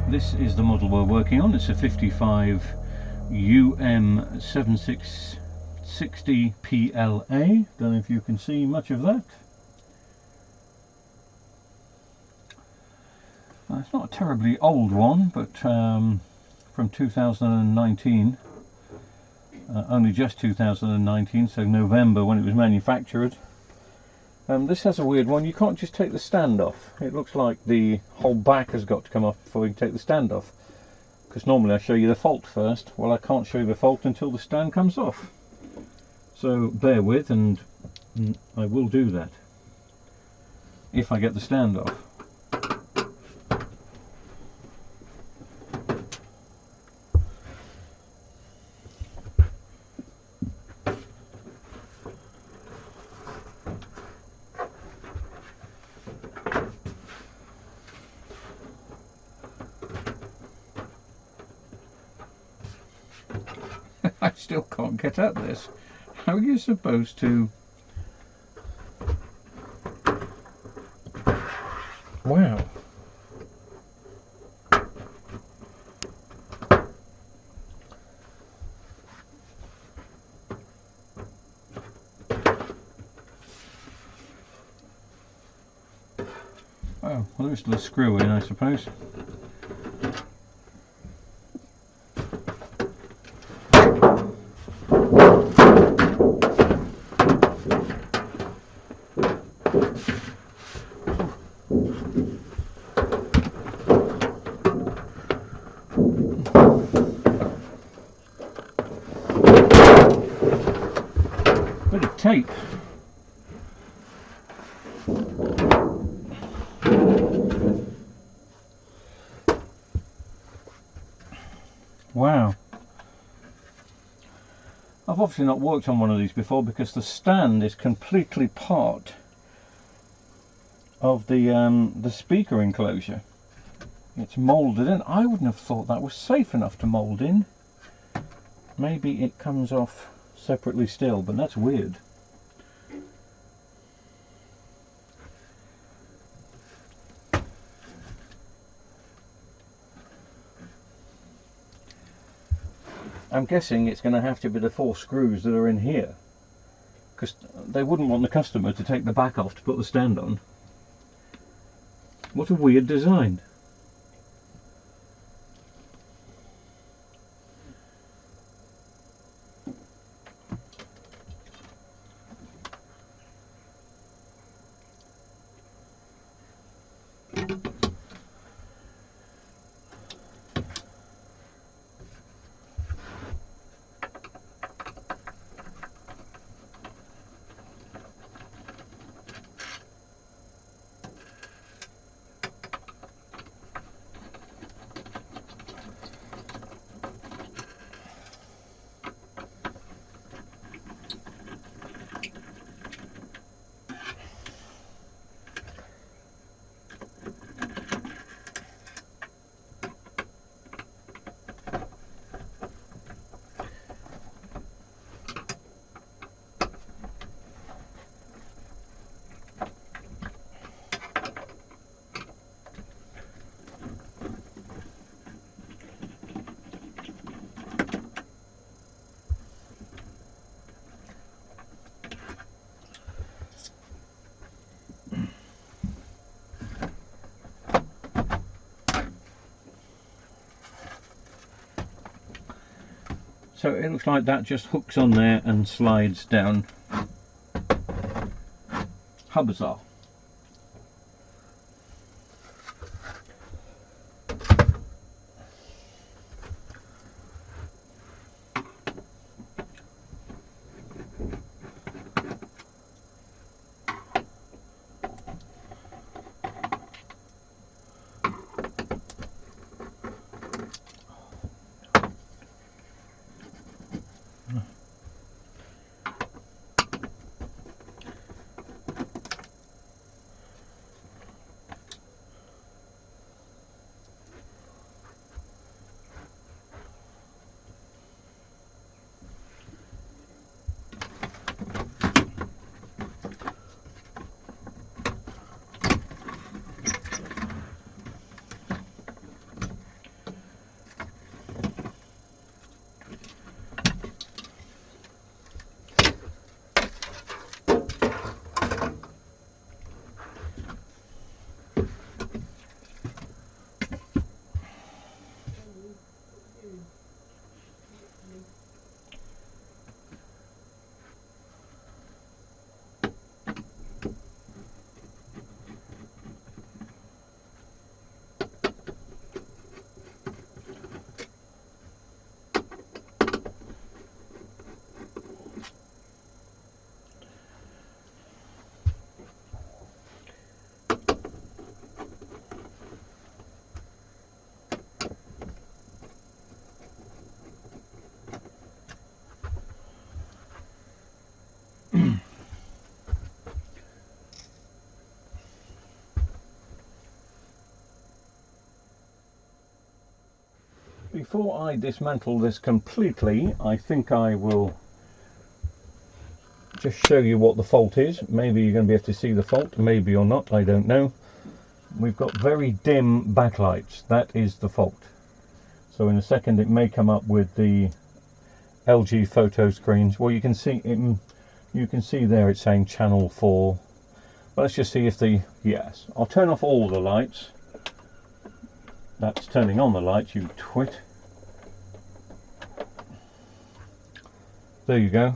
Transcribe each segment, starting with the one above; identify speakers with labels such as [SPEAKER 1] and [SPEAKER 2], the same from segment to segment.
[SPEAKER 1] This is the model we're working on. It's a 55 UM7660 PLA. Don't know if you can see much of that. It's not a terribly old one, but from 2019. Only just 2019, so November when it was manufactured. This has a weird one. You can't just take the stand off. It looks like the whole back has got to come off before you can take the stand off. Because normally I show you the fault first. Well, I can't show you the fault until the stand comes off. So bear with, and I will do that if I get the stand off. I still can't get at this. How are you supposed to... Wow. Oh, well, there's the screw in, I suppose. Bit of tape. Wow. I've obviously not worked on one of these before because the stand is completely part of the speaker enclosure. It's moulded in. I wouldn't have thought that was safe enough to mould in. Maybe it comes off separately still, but that's weird. I'm guessing it's going to have to be the 4 screws that are in here, because they wouldn't want the customer to take the back off to put the stand on. What a weird design. So it looks like that just hooks on there and slides down. How bizarre. Before I dismantle this completely, I think I will just show you what the fault is. Maybe you're going to be able to see the fault, maybe or not, I don't know. We've got very dim backlights, that is the fault. So in a second it may come up with the LG photo screens. Well, you can see there it's saying channel 4. But let's just see if yes, I'll turn off all the lights. That's turning on the lights, you twit. There you go.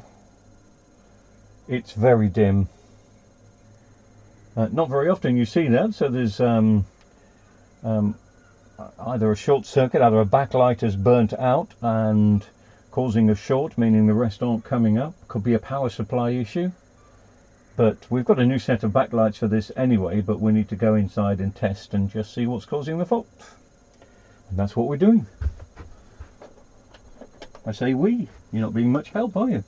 [SPEAKER 1] It's very dim. Not very often you see that, so there's either a short circuit, either a backlight has burnt out and causing a short, meaning the rest aren't coming up. Could be a power supply issue. But we've got a new set of backlights for this anyway, but we need to go inside and test and just see what's causing the fault. And that's what we're doing. I say we, you're not being much help, are you?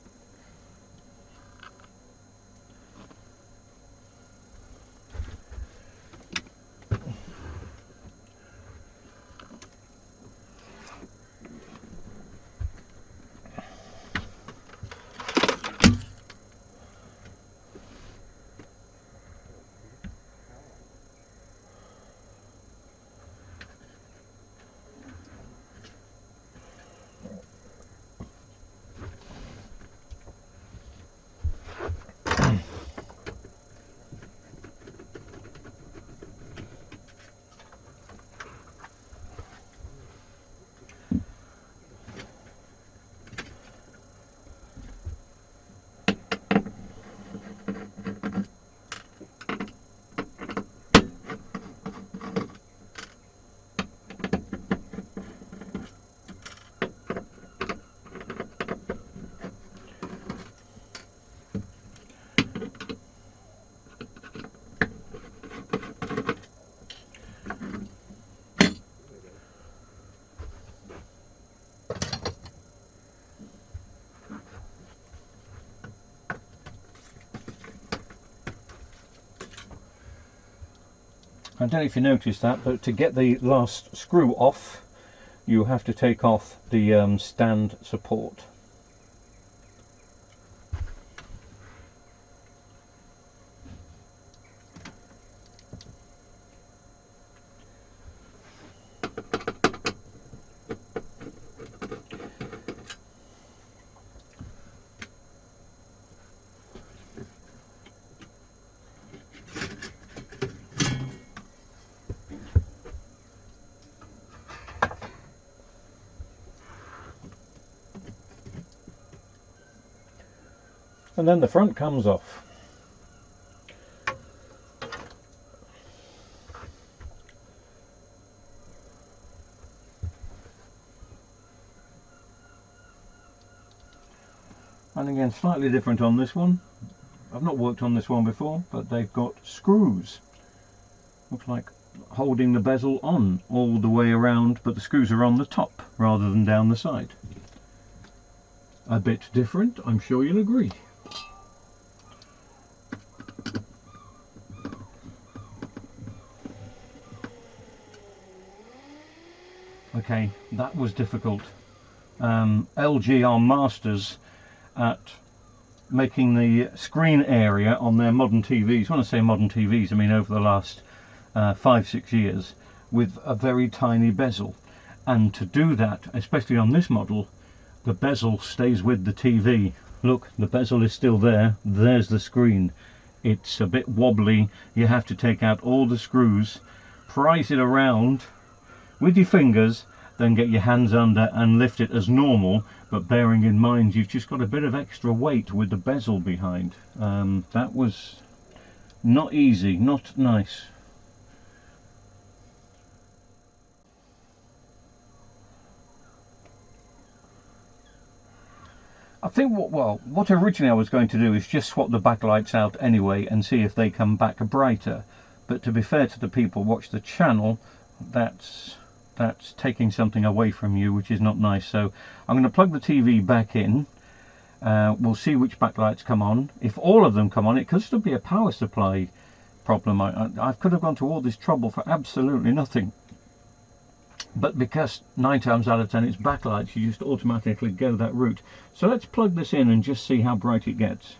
[SPEAKER 1] I don't know if you noticed that, but to get the last screw off, you have to take off the stand support. And then the front comes off. And again, slightly different on this one. I've not worked on this one before, but they've got screws. Looks like holding the bezel on all the way around, but the screws are on the top rather than down the side. A bit different, I'm sure you'll agree. Okay, that was difficult. LG are masters at making the screen area on their modern TVs, when I say modern TVs, I mean over the last 5-6 years, with a very tiny bezel. And to do that, especially on this model, the bezel stays with the TV. Look, the bezel is still there, there's the screen. It's a bit wobbly, you have to take out all the screws, prise it around with your fingers, then get your hands under and lift it as normal, but bearing in mind you've just got a bit of extra weight with the bezel behind. That was not easy, not nice. I think what originally I was going to do is just swap the backlights out anyway and see if they come back brighter. But to be fair to the people watch the channel, that's taking something away from you, which is not nice. So I'm going to plug the TV back in. We'll see which backlights come on. If all of them come on, it could still be a power supply problem. I could have gone to all this trouble for absolutely nothing. but because 9 times out of 10 it's backlights, you just automatically go that route. So let's plug this in and just see how bright it gets.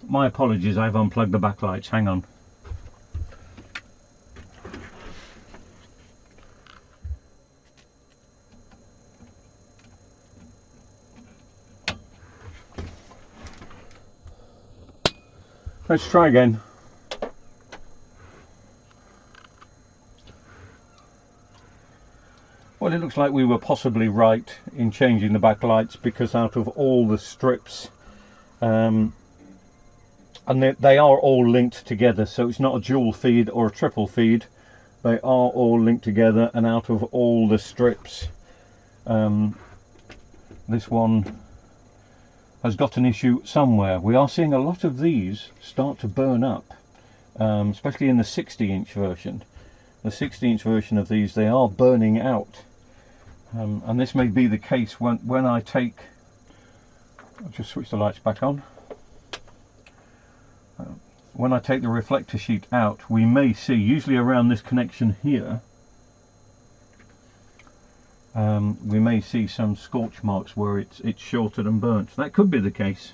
[SPEAKER 1] My apologies, I've unplugged the backlights, hang on. Let's try again. Well, it looks like we were possibly right in changing the backlights, because out of all the strips, and they are all linked together, so it's not a dual feed or a triple feed. They are all linked together, and out of all the strips, this one has got an issue somewhere. We are seeing a lot of these start to burn up, especially in the 60-inch version. The 60-inch version of these, they are burning out. And this may be the case when I take, I'll just switch the lights back on. When I take the reflector sheet out, we may see, usually around this connection here, we may see some scorch marks where it's shorted and burnt. That could be the case.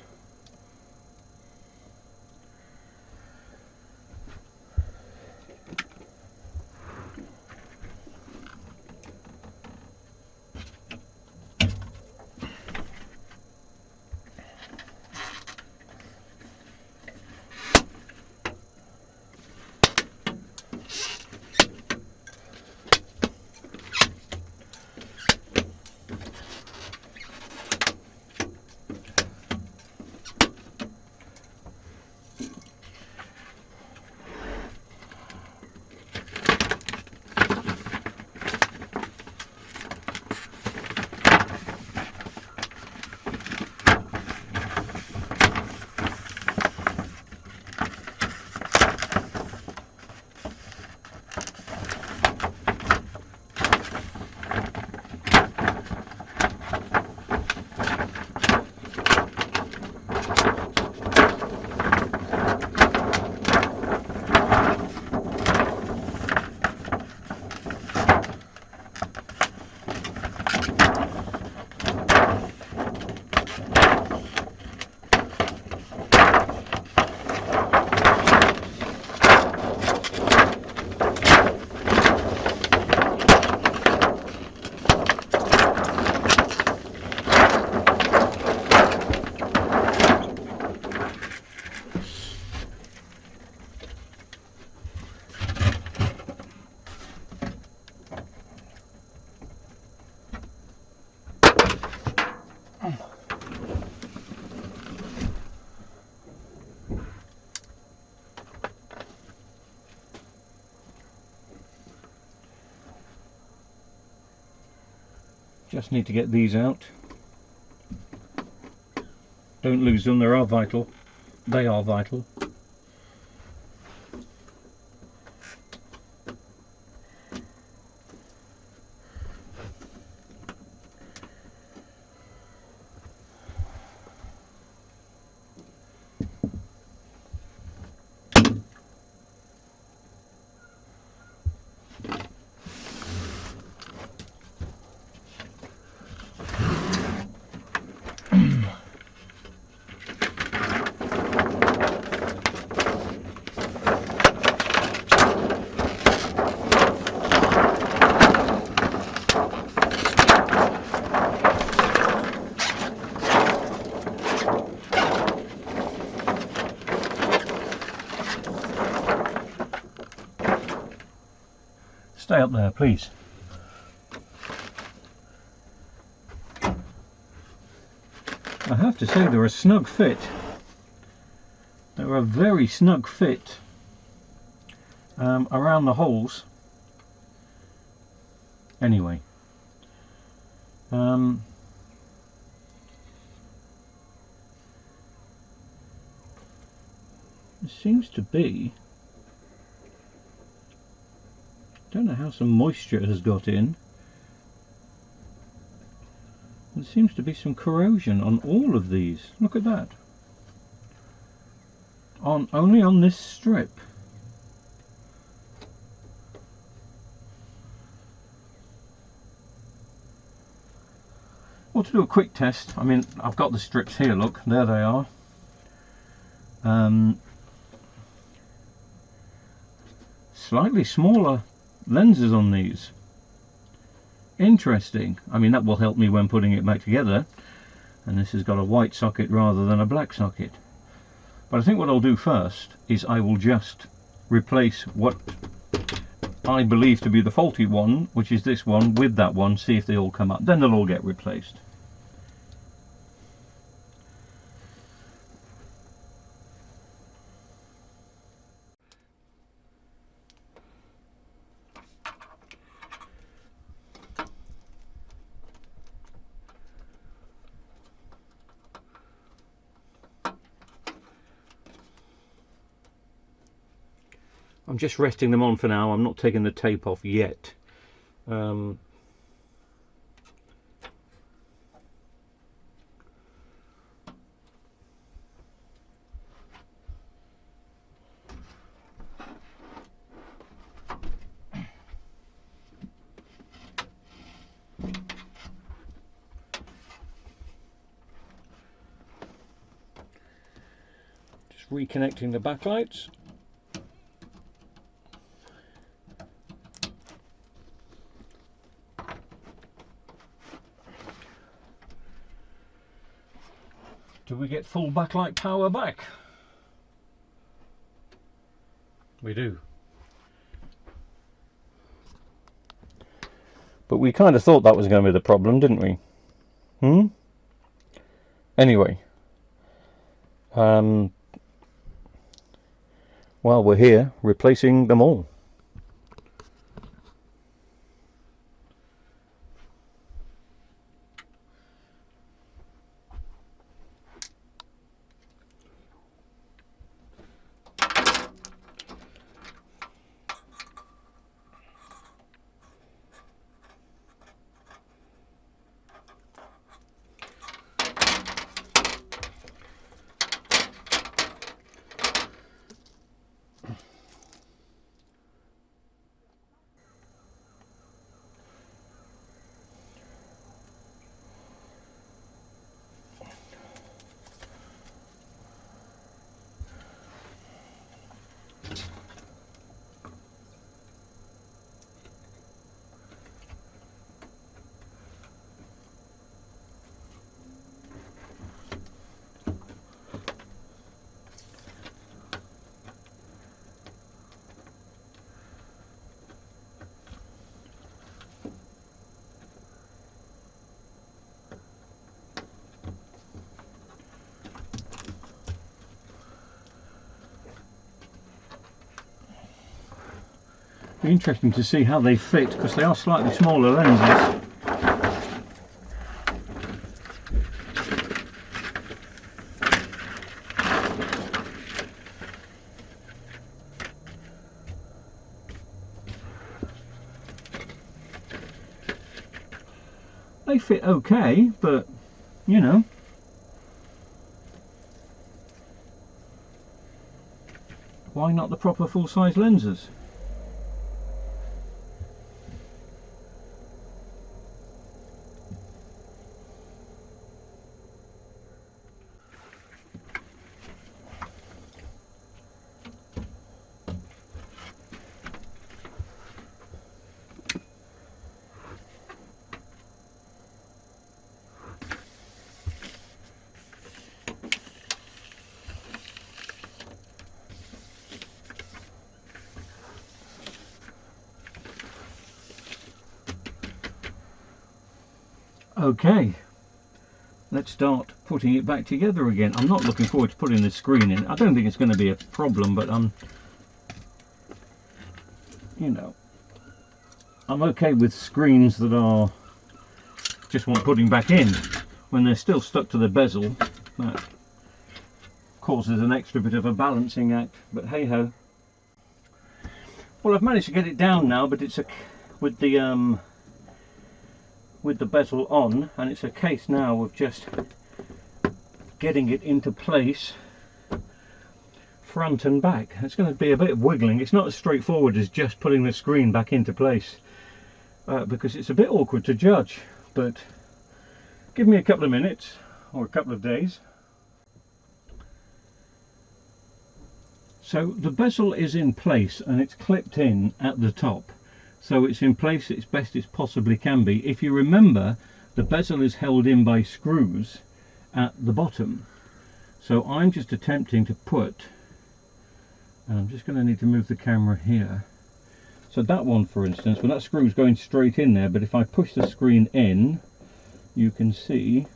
[SPEAKER 1] Just need to get these out. Don't lose them, they are vital. They are vital. Stay up there, please. I have to say they're a snug fit. They're a very snug fit around the holes. Anyway, it seems to be, don't know how some moisture has got in. There seems to be some corrosion on all of these. Look at that. Only on this strip. Well, to do a quick test, I mean, I've got the strips here, look, there they are. Slightly smaller lenses on these. Interesting. I mean, that will help me when putting it back together. And this has got a white socket rather than a black socket. But I think what I'll do first is I will just replace what I believe to be the faulty one, which is this one, with that one, see if they all come up. Then they'll all get replaced. I'm just resting them on for now. I'm not taking the tape off yet. Just reconnecting the backlights. Do we get full backlight power back? We do. But we kind of thought that was going to be the problem, didn't we? Anyway. Well, we're here replacing them all. Be interesting to see how they fit, because they are slightly smaller lenses. They fit okay, but you know, why not the proper full-size lenses? Okay, let's start putting it back together again. I'm not looking forward to putting the screen in. I don't think it's going to be a problem, but you know, I'm okay with screens that are just want putting back in. When they're still stuck to the bezel, that causes an extra bit of a balancing act, but hey ho. Well, I've managed to get it down now, but it's with the bezel on, and it's a case now of just getting it into place front and back. It's going to be a bit of wiggling. It's not as straightforward as just putting the screen back into place, because it's a bit awkward to judge, but give me a couple of minutes or a couple of days. So the bezel is in place and it's clipped in at the top, so it's in place as best it possibly can be. If you remember, the bezel is held in by screws at the bottom, so I'm just attempting to put, and I'm just going to need to move the camera here, so that one for instance, well, that screw's going straight in there, but if I push the screen in, you can see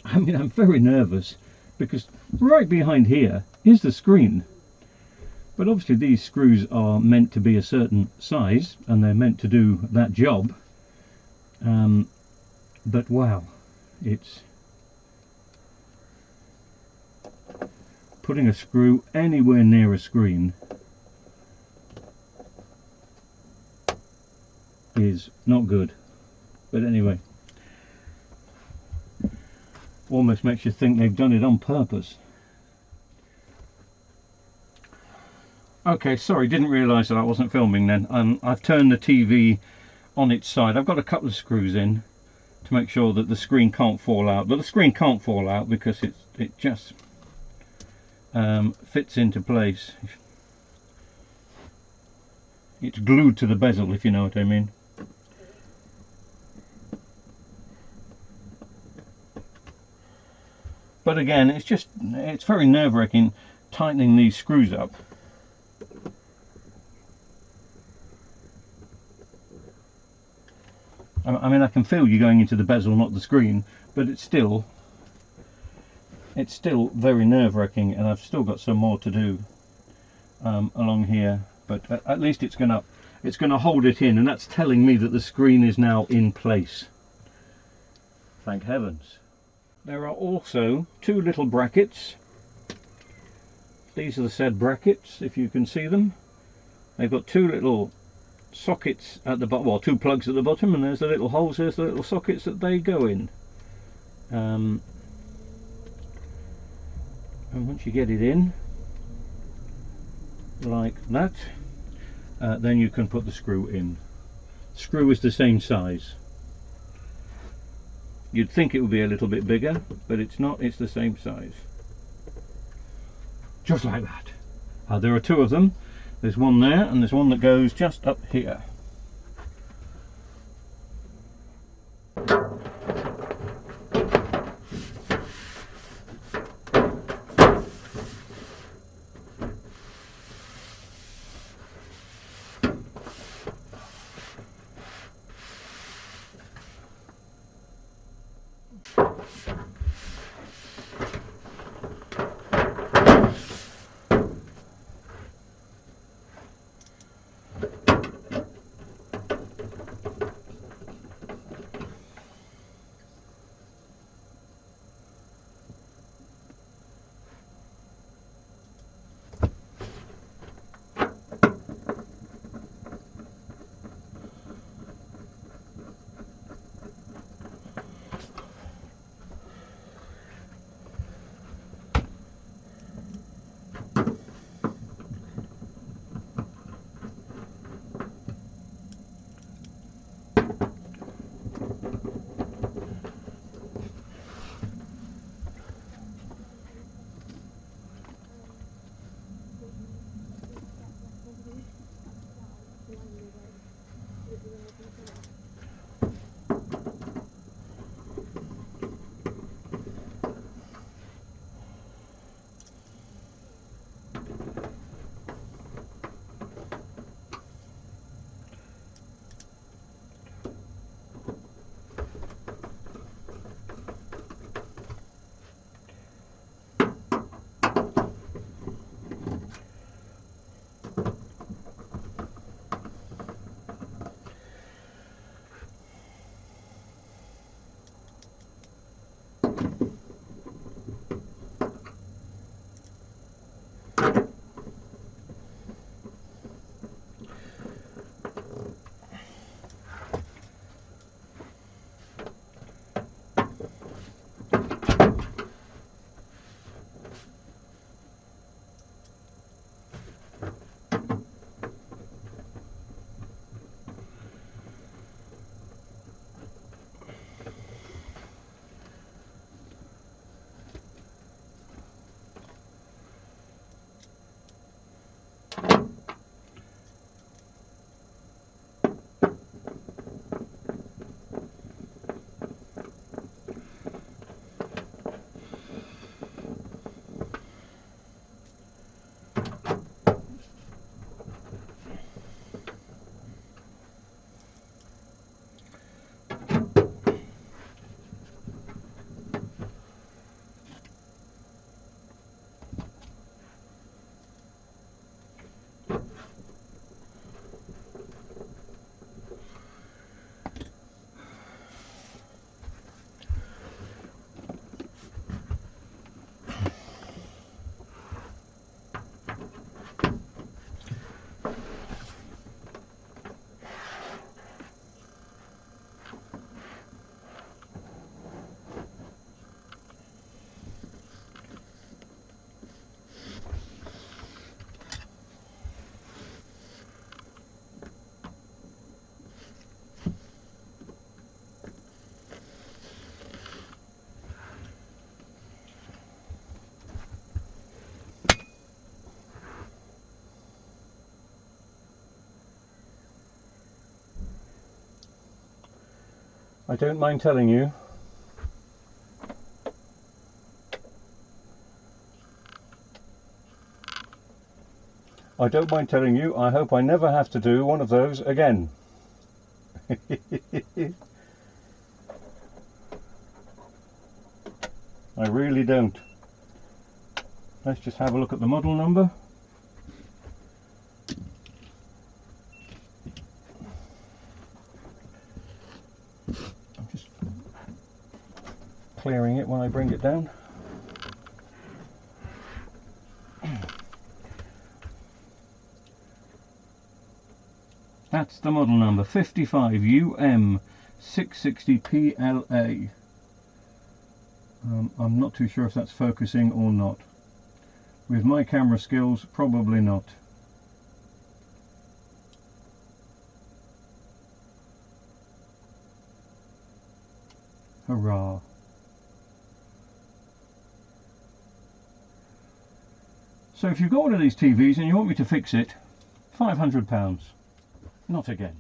[SPEAKER 1] I'm very nervous because right behind here is the screen, but obviously these screws are meant to be a certain size and they're meant to do that job, but wow, it's putting a screw anywhere near a screen is not good. But anyway, almost makes you think they've done it on purpose. Okay, sorry, didn't realise that I wasn't filming then. I've turned the TV on its side. I've got a couple of screws in to make sure that the screen can't fall out, but the screen can't fall out because it just fits into place. It's glued to the bezel, if you know what I mean. But again, it's very nerve-wracking tightening these screws up. I mean, I can feel you going into the bezel, not the screen, but it's still very nerve-wracking, and I've still got some more to do along here. But at least it's gonna hold it in, and that's telling me that the screen is now in place. Thank heavens. There are also two little brackets. These are the said brackets, if you can see them. They've got two little sockets at the bottom, well, two plugs at the bottom, and there's the little holes, there's the little sockets that they go in. And once you get it in, like that, then you can put the screw in. Screw is the same size. You'd think it would be a little bit bigger, but it's not, it's the same size. Just like that. There are two of them. There's one there, and there's one that goes just up here. I don't mind telling you, I hope I never have to do one of those again. I really don't. Let's just have a look at the model number. I'm just clearing it when I bring it down. That's the model number, 55 UM660PLA. I'm not too sure if that's focusing or not. With my camera skills, probably not. Hurrah. So if you've got one of these TVs and you want me to fix it, £500. Not again.